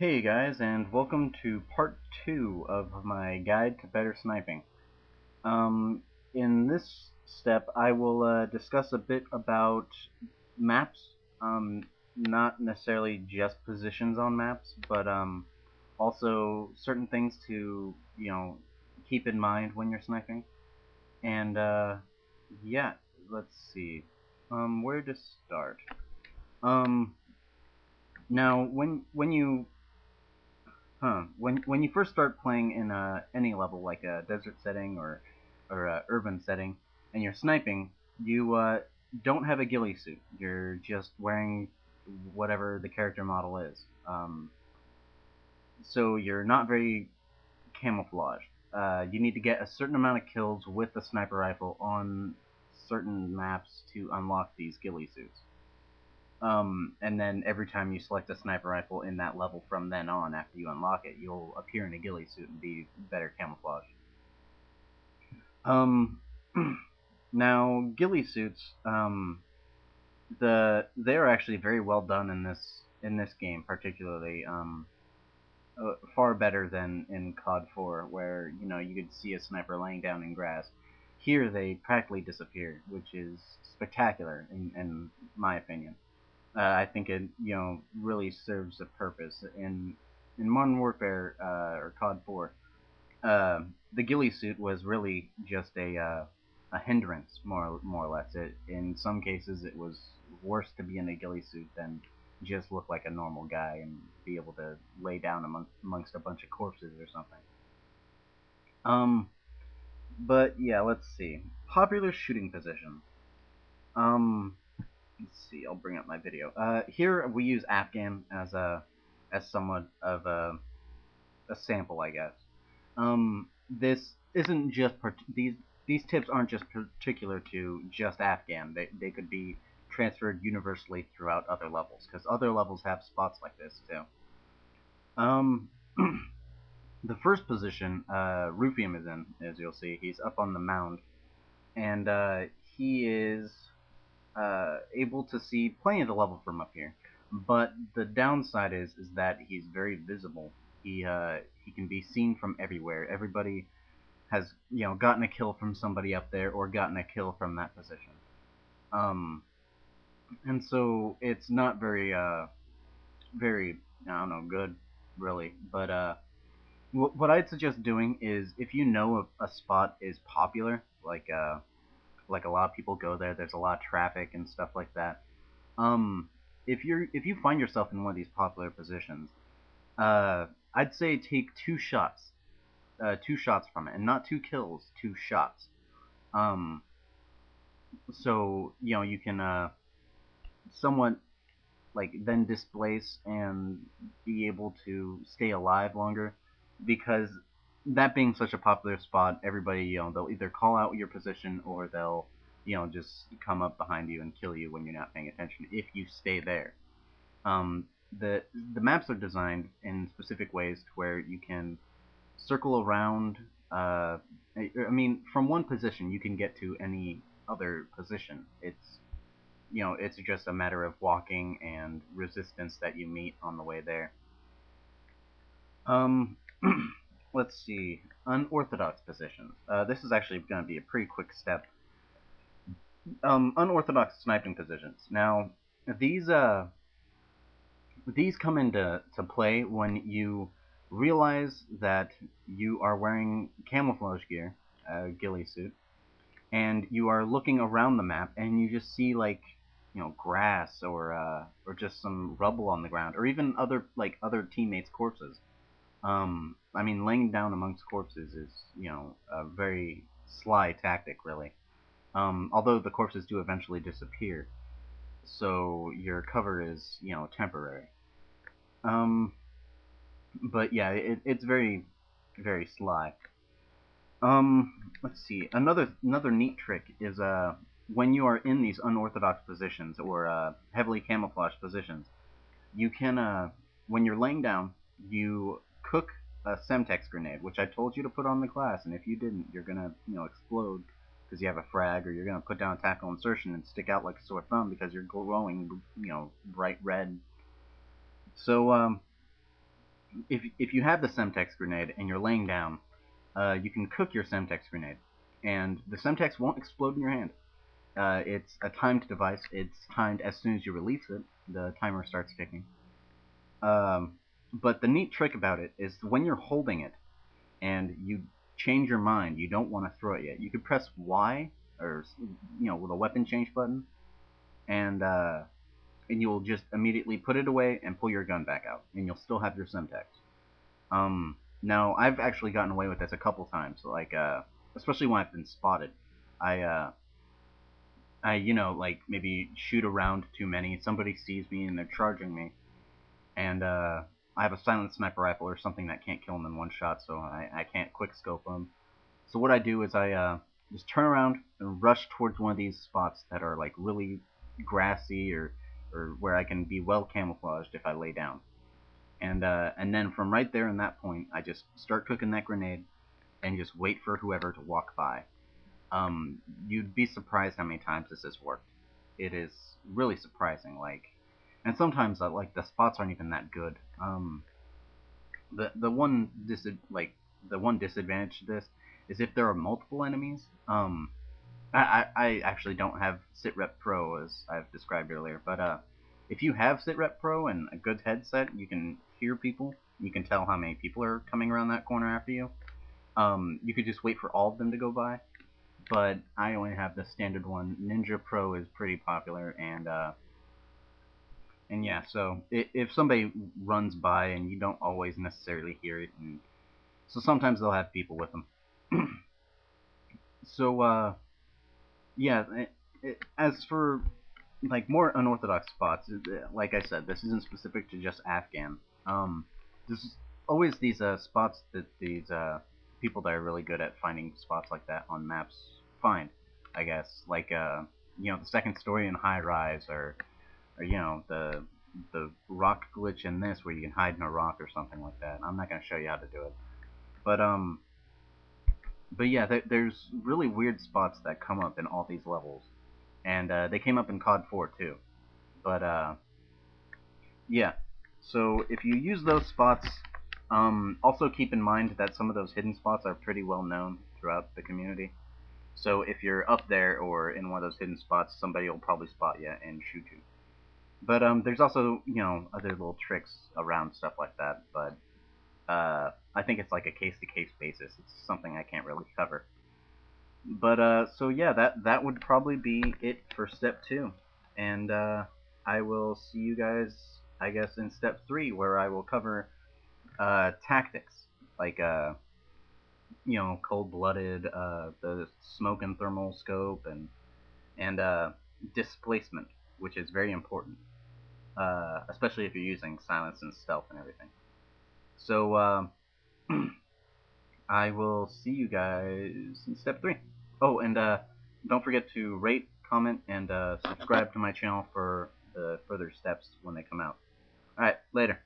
Hey guys, and welcome to part 2 of my guide to better sniping. Um, in this step, I will discuss a bit about maps, not necessarily just positions on maps, but also certain things to, keep in mind when you're sniping. And yeah, let's see, where to start. Um, Now, when you first start playing in any level like a desert setting or a urban setting, and you're sniping, you don't have a ghillie suit. You're just wearing whatever the character model is. So you're not very camouflaged. You need to get a certain amount of kills with the sniper rifle on certain maps to unlock these ghillie suits. And then every time you select a sniper rifle in that level from then on, after you unlock it, you'll appear in a ghillie suit and be better camouflaged. Um, Now ghillie suits, they're actually very well done in this game, particularly. Far better than in COD 4, where you could see a sniper laying down in grass. Here they practically disappear, which is spectacular in my opinion. I think it really serves a purpose in Modern Warfare or COD 4. The ghillie suit was really just a hindrance, more or less. In some cases, it was worse to be in a ghillie suit than just look like a normal guy and be able to lay down amongst a bunch of corpses or something. Um, but yeah, let's see. Popular shooting positions. Um, let's see. I'll bring up my video. Here we use Afghan as somewhat of a sample, I guess. This isn't just these tips aren't just particular to just Afghan. They could be transferred universally throughout other levels, because other levels have spots like this too. Um, the first position Roofiem is in, as you'll see, he's up on the mound, and he is able to see plenty of the level from up here. But the downside is that he's very visible. He can be seen from everywhere. Everybody has gotten a kill from somebody up there or gotten a kill from that position. Um, and so it's not very I don't know good really. But what I'd suggest doing is if you know a spot is popular, like a lot of people go there. There's a lot of traffic and stuff like that. Um, if you find yourself in one of these popular positions, I'd say take two shots from it, and not two kills, two shots. Um, so you can somewhat like then displace and be able to stay alive longer, because that being such a popular spot, everybody they'll either call out your position or they'll just come up behind you and kill you when you're not paying attention if you stay there. Um, the maps are designed in specific ways to where you can circle around. I mean, from one position you can get to any other position. It's just a matter of walking and resistance that you meet on the way there. Um, let's see, unorthodox positions. This is actually going to be a pretty quick step. Unorthodox sniping positions. Now, these these come into play when you realize that you are wearing camouflage gear, ghillie suit, and you are looking around the map and you just see like grass or just some rubble on the ground, or even other teammates' corpses. I mean, laying down amongst corpses is a very sly tactic, really. Although the corpses do eventually disappear, so your cover is temporary. Um, but yeah, it's very sly. Let's see. Another neat trick is when you are in these unorthodox positions or heavily camouflaged positions, you can when you're laying down, you cook a Semtex grenade, which I told you to put on the class, and if you didn't, you're gonna explode because you have a frag, or you're gonna put down a tackle insertion and stick out like a sore thumb because you're glowing bright red. So if you have the Semtex grenade and you're laying down, you can cook your Semtex grenade, and the Semtex won't explode in your hand. It's a timed device. It's timed as soon as you release it. The timer starts ticking. Um, but the neat trick about it is when you're holding it and you change your mind, you don't want to throw it yet. You could press Y or with a weapon change button, and you'll just immediately put it away and pull your gun back out, and you'll still have your Semtex. Now I've actually gotten away with this a couple times, like especially when I've been spotted. I like maybe shoot around too many. Somebody sees me and they're charging me, and I have a silent sniper rifle or something that can't kill them in one shot, so I can't quick scope them. So what I do is I just turn around and rush towards one of these spots that are like really grassy or where I can be well camouflaged if I lay down. And then from right there in that point, I just start cooking that grenade and just wait for whoever to walk by. You'd be surprised how many times this has worked. It is really surprising. And sometimes like the spots aren't even that good. The one the one disadvantage to this is if there are multiple enemies. I actually don't have SitRep Pro as I've described earlier, but if you have SitRep Pro and a good headset, you can hear people. You can tell how many people are coming around that corner after you. You could just wait for all of them to go by, but I only have the standard one. Ninja Pro is pretty popular, and yeah, so if somebody runs by and you don't always necessarily hear it, and so sometimes they'll have people with them. So yeah, as for like more unorthodox spots, like I said, this isn't specific to just Afghan. There's always these spots that these people that are really good at finding spots like that on maps find. I guess like the second story in High Rise, or the rock glitch in this where you can hide in a rock or something like that. I'm not gonna show you how to do it, but yeah, there's really weird spots that come up in all these levels, and they came up in COD 4 too. But yeah, so if you use those spots, also keep in mind that some of those hidden spots are pretty well known throughout the community. So if you're up there or in one of those hidden spots, somebody will probably spot you and shoot you. But there's also other little tricks around stuff like that. But I think it's like a case-to-case basis. It's something I can't really cover. But so yeah, that would probably be it for step 2, and I will see you guys, I guess, in step 3, where I will cover tactics like cold-blooded, the smoke and thermal scope, and displacement, which is very important, especially if you're using silence and stealth and everything. So I will see you guys in step 3. Oh, and don't forget to rate, comment, and subscribe to my channel for the further steps when they come out. Alright, later.